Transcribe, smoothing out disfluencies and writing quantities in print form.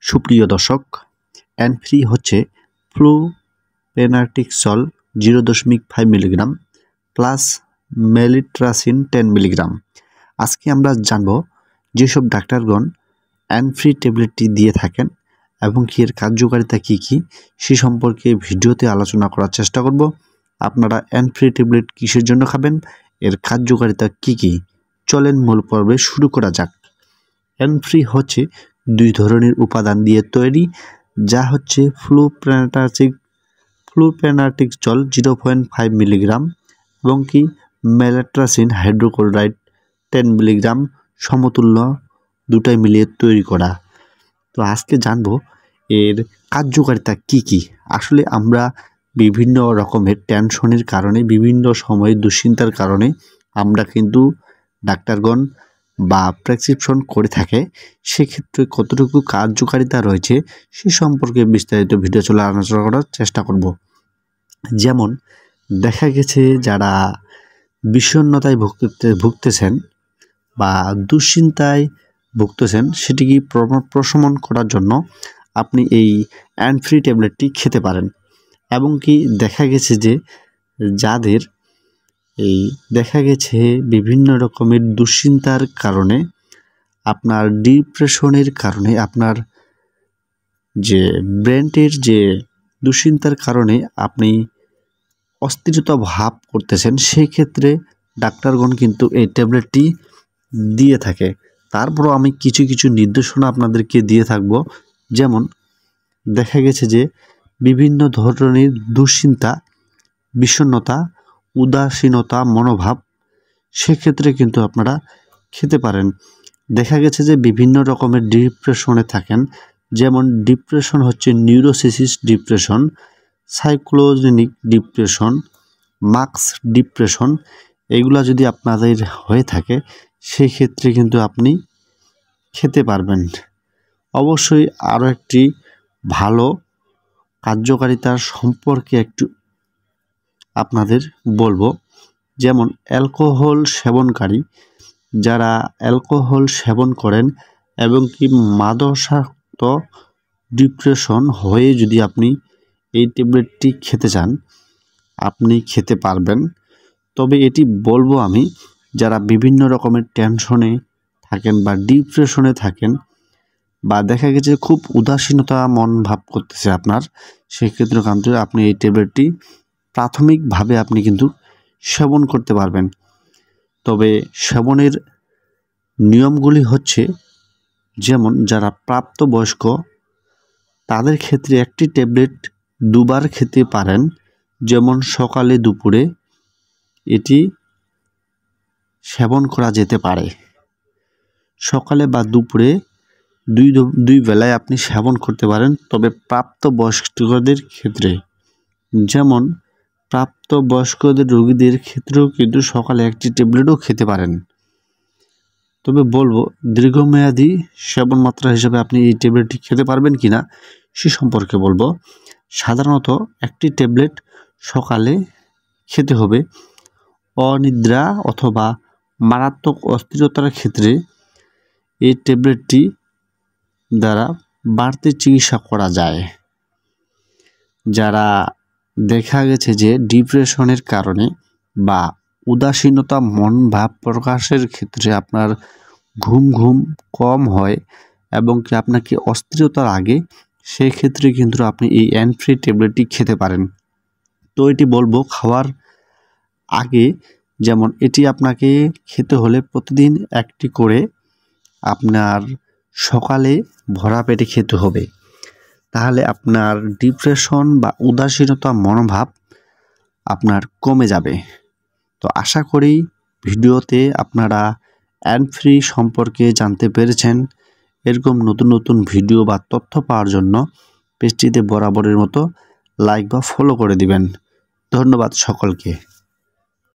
সুপ্রিয় দর্শক, অ্যানফ্রি হচ্ছে ফ্লুপেনার্টিক্সল 0.5 মিলিগ্রাম প্লাস মেলিট্রাসিন 10 মিলিগ্রাম। আজকে আমরা জানব যেসব ডাক্তারগণ অ্যানফ্রি ট্যাবলেটটি দিয়ে থাকেন এবং কি এর কার্যকারিতা কী কী সে সম্পর্কে ভিডিওতে আলোচনা করার চেষ্টা করব। আপনারা অ্যানফ্রি ট্যাবলেট কিসের জন্য খাবেন, এর কার্যকারিতা কী কী, চলেন মূল পর্বে শুরু করা যাক। অ্যানফ্রি হচ্ছে দুই ধরনের উপাদান দিয়ে তৈরি, যা হচ্ছে ফ্লুপেনার্টিক্সল 0.5 মিলিগ্রাম এবং কি মেলিট্রাসিন হাইড্রোক্লোরাইড 10 মিলিগ্রাম সমতুল্য দুটাই মিলিয়ে তৈরি করা। তো আজকে জানবো এর কার্যকারিতা কী কী। আসলে আমরা বিভিন্ন রকমের টেনশনের কারণে, বিভিন্ন সময়ে দুশ্চিন্তার কারণে আমরা কিন্তু ডাক্তারগণ বা প্রেসক্রিপশন করে থাকে, সেক্ষেত্রে কতটুকু কার্যকারিতা রয়েছে সে সম্পর্কে বিস্তারিত ভিডিও চলে আলোচনা করার চেষ্টা করব। যেমন দেখা গেছে যারা বিষণ্ণতায় ভুগতেছেন বা দুশ্চিন্তায় ভুগতেছেন, সেটিকে প্রশমন করার জন্য আপনি এই অ্যানফ্রি ট্যাবলেটটি খেতে পারেন। এবং কি দেখা গেছে যে যাদের বিভিন্ন রকমের দুশ্চিন্তার কারণে, আপনার ডিপ্রেশনের কারণে, আপনার যে ব্রেনের যে দুশ্চিন্তার কারণে আপনি অস্থিরতা ভাব করতেছেন, সেই ক্ষেত্রে ডাক্তারগণ কিন্তু এই ট্যাবলেটটি দিয়ে থাকে। তারপরও আমি কিছু কিছু নির্দেশনা আপনাদেরকে দিয়ে থাকব। যেমন দেখা গেছে যে বিভিন্ন ধরনের দুশ্চিন্তা, বিষণ্ণতা, উদাসীনতা মনোভাব, সেক্ষেত্রে কিন্তু আপনারা খেতে পারেন। দেখা গেছে যে বিভিন্ন রকমের ডিপ্রেশনে থাকেন, যেমন ডিপ্রেশন হচ্ছে neurosis depression, psychogenic depression, mask depression, এগুলা যদি আপনাদের হয়ে থাকে সেই ক্ষেত্রে কিন্তু আপনি খেতে পারবেন। অবশ্যই আরও একটি ভালো কার্যকারিতার সম্পর্কে একটু আপনাদের বলবো। যেমন অ্যালকোহল সেবনকারী, যারা অ্যালকোহল সেবন করেন এবং কি মাদকাসক্ত ডিপ্রেশন হয়ে যদি আপনি এই ট্যাবলেটটি খেতে চান, আপনি খেতে পারবেন। তবে এটি বলবো আমি, যারা বিভিন্ন রকমের টেনশনে থাকেন বা ডিপ্রেশনে থাকেন, বা দেখা গেছে খুব উদাসীনতা মন ভাব করতেছে আপনার, সেক্ষেত্রে কিন্তু আপনি এই ট্যাবলেটটি প্রাথমিকভাবে আপনি কিন্তু সেবন করতে পারবেন। তবে সেবনের নিয়মগুলি হচ্ছে, যেমন যারা প্রাপ্তবয়স্ক তাদের ক্ষেত্রে একটি ট্যাবলেট দুবার খেতে পারেন, যেমন সকালে দুপুরে এটি সেবন করা যেতে পারে। সকালে বা দুপুরে দুই বেলায় আপনি সেবন করতে পারেন। তবে প্রাপ্তবয়স্কদের ক্ষেত্রে, যেমন প্রাপ্তবয়স্কদের রোগীদের ক্ষেত্রেও কিন্তু সকালে একটি ট্যাবলেটও খেতে পারেন। তবে বলবো দীর্ঘমেয়াদী সেবন মাত্রা হিসেবে আপনি এই ট্যাবলেটটি খেতে পারবেন কিনা সে সম্পর্কে বলবো। সাধারণত একটি ট্যাবলেট সকালে খেতে হবে। অনিদ্রা অথবা মারাত্মক অস্থিরতার ক্ষেত্রে এই ট্যাবলেটটি দ্বারা বাড়তি চিকিৎসা করা যায়। যারা দেখা গেছে যে ডিপ্রেশনের কারণে বা উদাসীনতা মন ভাব প্রকাশের ক্ষেত্রে আপনার ঘুম কম হয় এবং কি আপনাকে অস্থিরতার আগে, সেই ক্ষেত্রে কিন্তু আপনি এই অ্যানফ্রি ট্যাবলেটটি খেতে পারেন। তো এটি বলবো খাওয়ার আগে, যেমন এটি আপনাকে খেতে হলে প্রতিদিন একটি করে আপনার সকালে ভরা পেটে খেতে হবে। তাহলে আপনার ডিপ্রেশন বা উদাসীনতা মনোভাব আপনার কমে যাবে। তো আশা করি ভিডিওতে আপনারা অ্যানফ্রি সম্পর্কে জানতে পেরেছেন। এরকম নতুন নতুন ভিডিও বা তথ্য পাওয়ার জন্য পেজটিতে বরাবরের মতো লাইক বা ফলো করে দিবেন। ধন্যবাদ সকলকে।